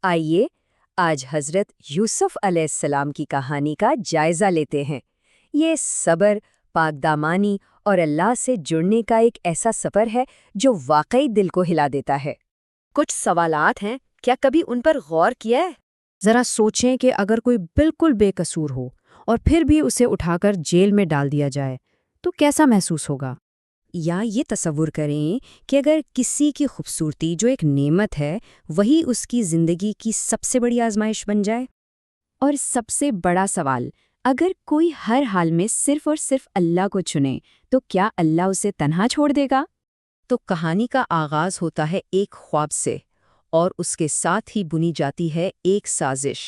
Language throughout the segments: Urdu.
آئیے آج حضرت یوسف علیہ السلام کی کہانی کا جائزہ لیتے ہیں۔ یہ صبر، پاکدامانی اور اللہ سے جڑنے کا ایک ایسا سفر ہے جو واقعی دل کو ہلا دیتا ہے۔ کچھ سوالات ہیں، کیا کبھی ان پر غور کیا ہے؟ ذرا سوچیں کہ اگر کوئی بالکل بے قصور ہو اور پھر بھی اسے اٹھا کر جیل میں ڈال دیا جائے تو کیسا محسوس ہوگا؟ یا یہ تصور کریں کہ اگر کسی کی خوبصورتی جو ایک نعمت ہے وہی اس کی زندگی کی سب سے بڑی آزمائش بن جائے۔ اور سب سے بڑا سوال، اگر کوئی ہر حال میں صرف اور صرف اللہ کو چنے تو کیا اللہ اسے تنہا چھوڑ دے گا؟ تو کہانی کا آغاز ہوتا ہے ایک خواب سے، اور اس کے ساتھ ہی بنی جاتی ہے ایک سازش۔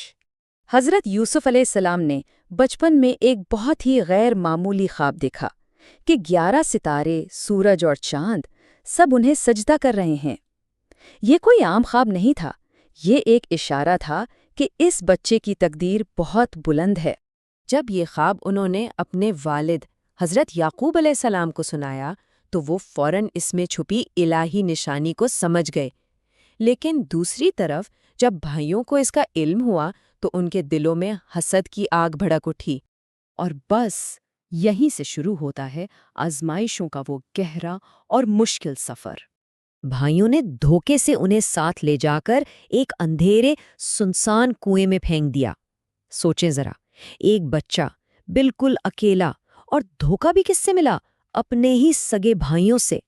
حضرت یوسف علیہ السلام نے بچپن میں ایک بہت ہی غیر معمولی خواب دیکھا کہ 11 ستارے، سورج اور چاند سب انہیں سجدہ کر رہے ہیں۔ یہ کوئی عام خواب نہیں تھا، یہ ایک اشارہ تھا کہ اس بچے کی تقدیر بہت بلند ہے۔ جب یہ خواب انہوں نے اپنے والد حضرت یعقوب علیہ السلام کو سنایا تو وہ فوراً اس میں چھپی الہی نشانی کو سمجھ گئے۔ لیکن دوسری طرف جب بھائیوں کو اس کا علم ہوا تو ان کے دلوں میں حسد کی آگ بھڑک اٹھی، اور بس یہیں سے شروع ہوتا ہے آزمائشوں کا وہ گہرا اور مشکل سفر۔ بھائیوں نے دھوکے سے انہیں ساتھ لے جا کر ایک اندھیرے سنسان کنویں میں پھینک دیا۔ سوچیں ذرا، ایک بچہ بالکل اکیلا، اور دھوکا بھی کس سے ملا؟ اپنے ہی سگے بھائیوں سے۔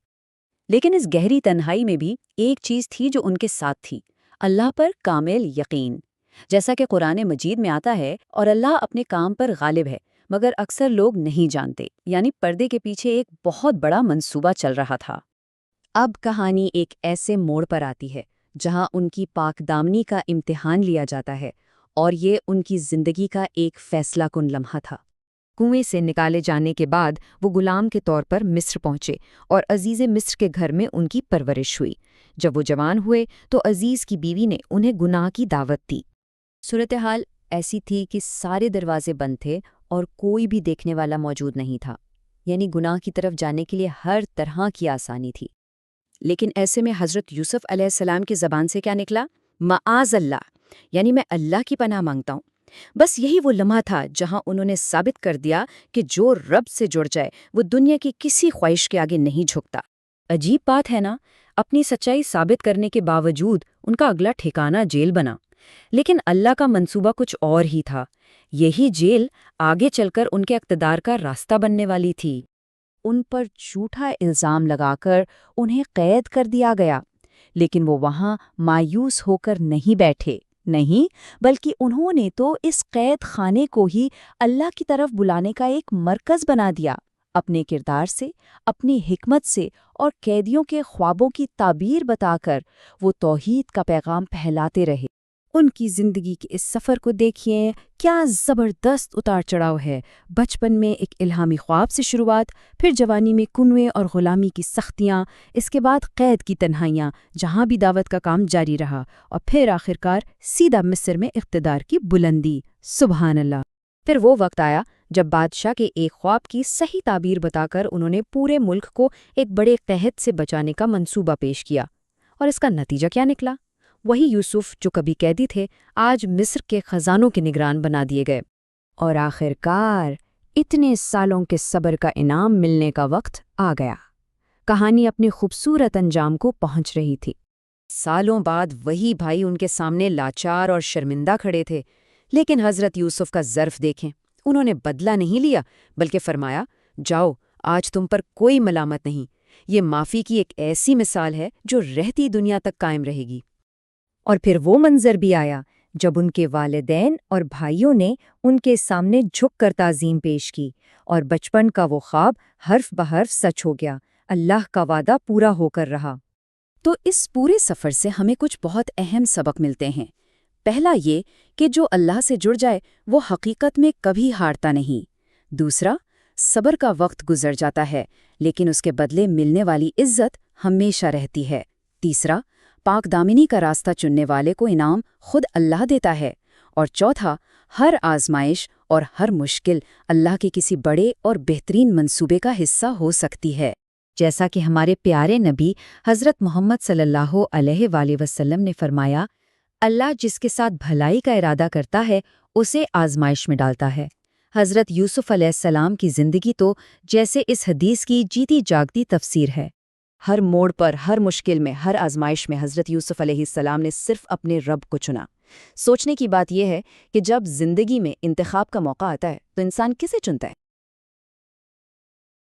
لیکن اس گہری تنہائی میں بھی ایک چیز تھی جو ان کے ساتھ تھی، اللہ پر کامل یقین۔ جیسا کہ قرآن مجید میں آتا ہے، اور اللہ اپنے کام پر غالب ہے، مگر اکثر لوگ نہیں جانتے، یعنی پردے کے پیچھے ایک بہت بڑا منصوبہ چل رہا تھا۔ اب کہانی ایک ایسے موڑ پر آتی ہے جہاں ان کی پاک دامنی کا امتحان لیا جاتا ہے، اور یہ ان کی زندگی کا ایک فیصلہ کن لمحہ تھا۔ کنویں سے نکالے جانے کے بعد وہ غلام کے طور پر مصر پہنچے، اور عزیز مصر کے گھر میں ان کی پرورش ہوئی۔ جب وہ جوان ہوئے تو عزیز کی بیوی نے انہیں گناہ کی دعوت دی۔ صورتحال ایسی تھی کہ سارے دروازے بند تھے اور کوئی بھی دیکھنے والا موجود نہیں تھا، یعنی گناہ کی طرف جانے کے لیے ہر طرح کی آسانی تھی۔ لیکن ایسے میں حضرت یوسف علیہ السلام کی زبان سے کیا نکلا؟ معاذ اللہ، یعنی میں اللہ کی پناہ مانگتا ہوں۔ بس یہی وہ لمحہ تھا جہاں انہوں نے ثابت کر دیا کہ جو رب سے جڑ جائے وہ دنیا کی کسی خواہش کے آگے نہیں جھکتا۔ عجیب بات ہے نا، اپنی سچائی ثابت کرنے کے باوجود ان کا اگلا ٹھکانہ جیل بنا۔ لیکن اللہ کا منصوبہ کچھ اور ہی تھا۔ یہی جیل آگے چل کر ان کے اقتدار کا راستہ بننے والی تھی۔ ان پر جھوٹا الزام لگا کر انہیں قید کر دیا گیا، لیکن وہ وہاں مایوس ہو کر نہیں بیٹھے، نہیں، بلکہ انہوں نے تو اس قید خانے کو ہی اللہ کی طرف بلانے کا ایک مرکز بنا دیا۔ اپنے کردار سے، اپنی حکمت سے اور قیدیوں کے خوابوں کی تعبیر بتا کر وہ توحید کا پیغام پھیلاتے رہے۔ ان کی زندگی کے اس سفر کو دیکھیے، کیا زبردست اتار چڑھاؤ ہے۔ بچپن میں ایک الہامی خواب سے شروعات، پھر جوانی میں کنویں اور غلامی کی سختیاں، اس کے بعد قید کی تنہائیاں جہاں بھی دعوت کا کام جاری رہا، اور پھر آخرکار سیدھا مصر میں اقتدار کی بلندی۔ سبحان اللہ۔ پھر وہ وقت آیا جب بادشاہ کے ایک خواب کی صحیح تعبیر بتا کر انہوں نے پورے ملک کو ایک بڑے قحط سے بچانے کا منصوبہ پیش کیا، اور اس کا نتیجہ کیا نکلا؟ وہی یوسف جو کبھی قیدی تھے آج مصر کے خزانوں کے نگران بنا دیے گئے، اور آخرکار اتنے سالوں کے صبر کا انعام ملنے کا وقت آ گیا۔ کہانی اپنے خوبصورت انجام کو پہنچ رہی تھی۔ سالوں بعد وہی بھائی ان کے سامنے لاچار اور شرمندہ کھڑے تھے، لیکن حضرت یوسف کا ظرف دیکھیں، انہوں نے بدلہ نہیں لیا، بلکہ فرمایا، جاؤ، آج تم پر کوئی ملامت نہیں۔ یہ معافی کی ایک ایسی مثال ہے جو رہتی دنیا تک قائم رہے گی۔ اور پھر وہ منظر بھی آیا جب ان کے والدین اور بھائیوں نے ان کے سامنے جھک کر تعظیم پیش کی، اور بچپن کا وہ خواب حرف بحرف سچ ہو گیا، اللہ کا وعدہ پورا ہو کر رہا۔ تو اس پورے سفر سے ہمیں کچھ بہت اہم سبق ملتے ہیں۔ پہلا یہ کہ جو اللہ سے جڑ جائے وہ حقیقت میں کبھی ہارتا نہیں۔ دوسرا، صبر کا وقت گزر جاتا ہے، لیکن اس کے بدلے ملنے والی عزت ہمیشہ رہتی ہے۔ تیسرا، پاک دامنی کا راستہ چننے والے کو انعام خود اللہ دیتا ہے۔ اور چوتھا، ہر آزمائش اور ہر مشکل اللہ کے کسی بڑے اور بہترین منصوبے کا حصہ ہو سکتی ہے۔ جیسا کہ ہمارے پیارے نبی حضرت محمد صلی اللہ علیہ وآلہ وسلم نے فرمایا، اللہ جس کے ساتھ بھلائی کا ارادہ کرتا ہے اسے آزمائش میں ڈالتا ہے۔ حضرت یوسف علیہ السلام کی زندگی تو جیسے اس حدیث کی جیتی جاگتی تفسیر ہے۔ ہر موڑ پر، ہر مشکل میں، ہر آزمائش میں حضرت یوسف علیہ السلام نے صرف اپنے رب کو چنا۔ سوچنے کی بات یہ ہے کہ جب زندگی میں انتخاب کا موقع آتا ہے تو انسان کسے چنتا ہے؟